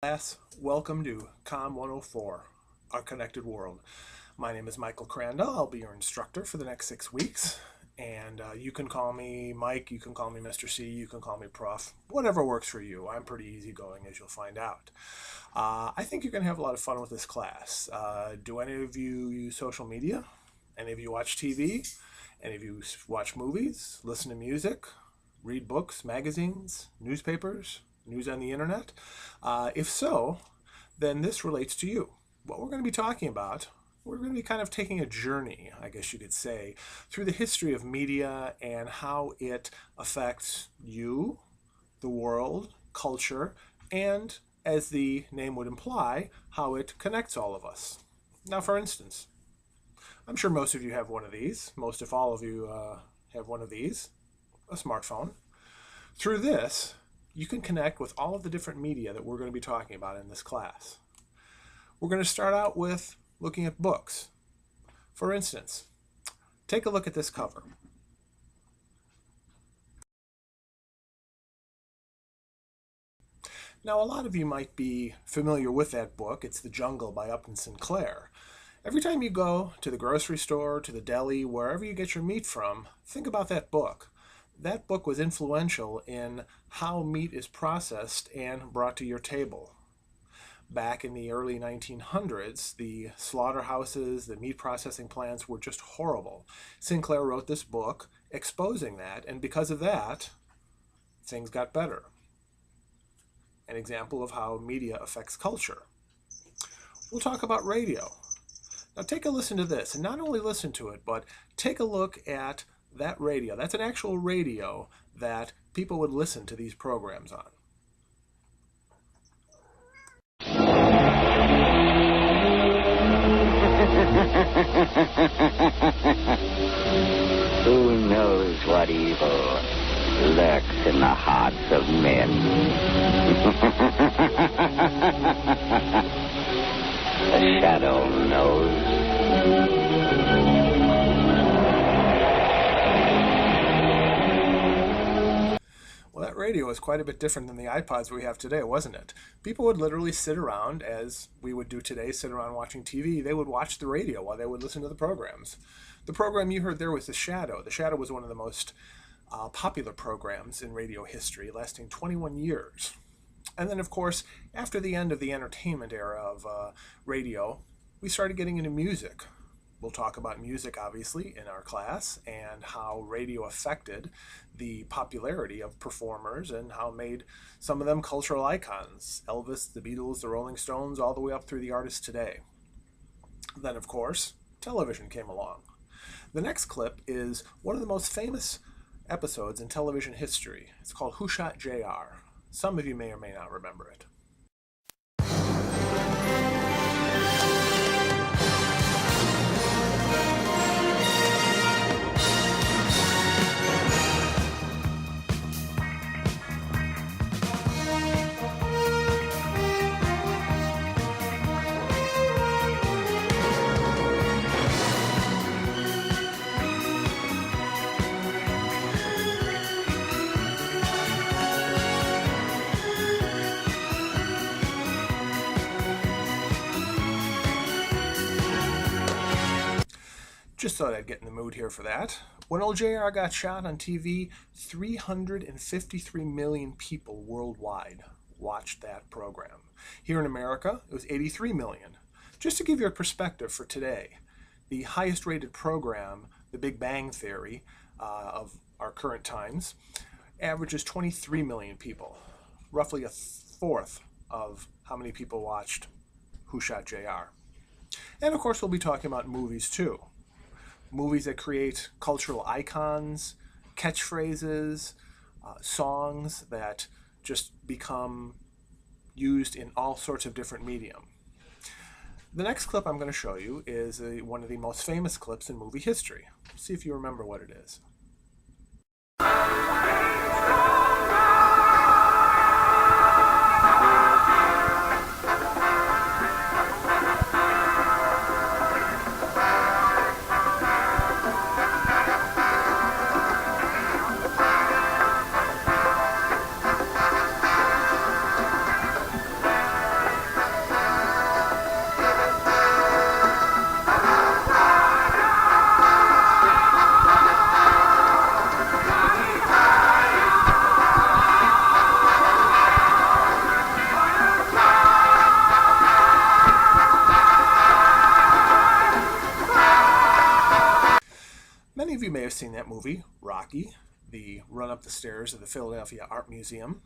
Class, welcome to COM 104, Our Connected World. My name is Michael Crandall. I'll be your instructor for the next 6 weeks. And you can call me Mike, you can call me Mr. C, you can call me Prof, whatever works for you. I'm pretty easygoing, as you'll find out. I think you're going to have a lot of fun with this class. Do any of you use social media? Any of you watch TV? Any of you watch movies, listen to music, read books, magazines, newspapers, news on the internet? If so, then this relates to you. What we're going to be talking about, we're going to be kind of taking a journey, I guess you could say, through the history of media and how it affects you, the world, culture, and, as the name would imply, how it connects all of us. Now, for instance, I'm sure most of you have one of these. Most, if all of you, have one of these, a smartphone. Through this, you can connect with all of the different media that we're going to be talking about in this class. We're going to start out with looking at books. For instance, take a look at this cover. Now, a lot of you might be familiar with that book. It's The Jungle by Upton Sinclair. Every time you go to the grocery store, to the deli, wherever you get your meat from, think about that book. That book was influential in how meat is processed and brought to your table. Back in the early 1900s, the slaughterhouses, the meat processing plants were just horrible. Sinclair wrote this book exposing that, and because of that, things got better. An example of how media affects culture. We'll talk about radio. Now take a listen to this, and not only listen to it, but take a look at that radio. That's an actual radio that people would listen to these programs on. Who knows what evil lurks in the hearts of men? The shadow knows. Well, that radio was quite a bit different than the iPods we have today, wasn't it? People would literally sit around, as we would do today, sit around watching TV. They would watch the radio while they would listen to the programs. The program you heard there was The Shadow. The Shadow was one of the most popular programs in radio history, lasting 21 years. And then, of course, after the end of the entertainment era of radio, we started getting into music. We'll talk about music, obviously, in our class, and how radio affected the popularity of performers and how it made some of them cultural icons. Elvis, the Beatles, the Rolling Stones, all the way up through the artists today. Then, of course, television came along. The next clip is one of the most famous episodes in television history. It's called Who Shot JR? Some of you may or may not remember it. Just thought I'd get in the mood here for that. When old JR got shot on TV, 353 million people worldwide watched that program. Here in America, it was 83 million. Just to give you a perspective for today, the highest rated program, The Big Bang Theory, of our current times, averages 23 million people, roughly a fourth of how many people watched Who Shot JR. And of course, we'll be talking about movies too. Movies that create cultural icons, catchphrases, songs that just become used in all sorts of different medium. The next clip I'm going to show you is one of the most famous clips in movie history. See if you remember what it is. seen that movie, Rocky, the run up the stairs of the Philadelphia Art Museum.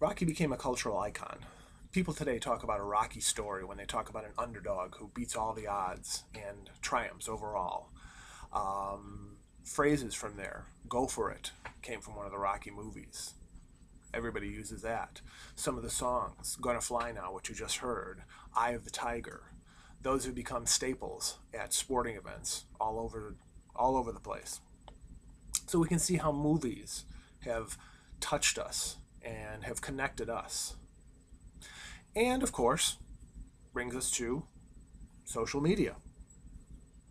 Rocky became a cultural icon. People today talk about a Rocky story when they talk about an underdog who beats all the odds and triumphs overall. Phrases from there, "Go for it," came from one of the Rocky movies. Everybody uses that. Some of the songs, "Gonna Fly Now," which you just heard, "Eye of the Tiger," those have become staples at sporting events all over the place. So we can see how movies have touched us and have connected us. And of course, brings us to social media.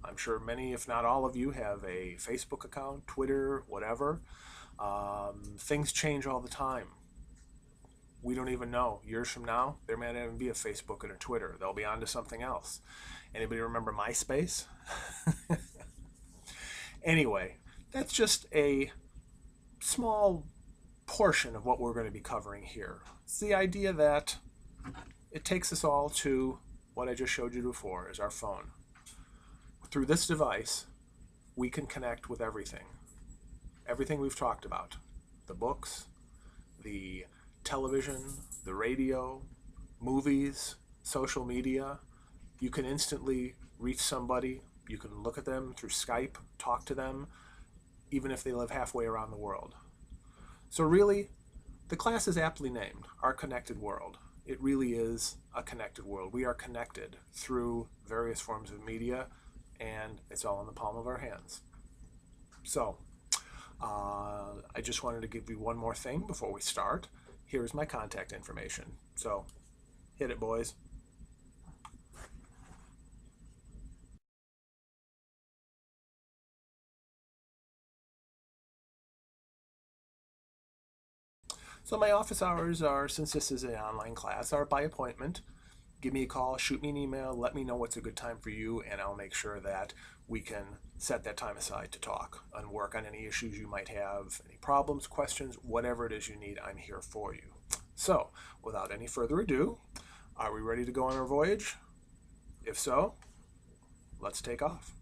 I'm sure many, if not all of you, have a Facebook account, Twitter, whatever. Things change all the time. We don't even know. Years from now, there may not even be a Facebook and a Twitter. They'll be on to something else. Anybody remember MySpace? Anyway, that's just a small portion of what we're going to be covering here. It's the idea that it takes us all to what I just showed you before, is our phone. Through this device, we can connect with everything. Everything we've talked about. The books, the television, the radio, movies, social media. You can instantly reach somebody. You can look at them through Skype, talk to them, even if they live halfway around the world. So really, the class is aptly named, Our Connected World. It really is a connected world. We are connected through various forms of media, and it's all in the palm of our hands. So, I just wanted to give you one more thing before we start. Here's my contact information. So, hit it, boys. So my office hours are, since this is an online class, are by appointment. Give me a call, shoot me an email, let me know what's a good time for you, and I'll make sure that we can set that time aside to talk and work on any issues you might have, any problems, questions, whatever it is you need, I'm here for you. So, without any further ado, are we ready to go on our voyage? If so, let's take off.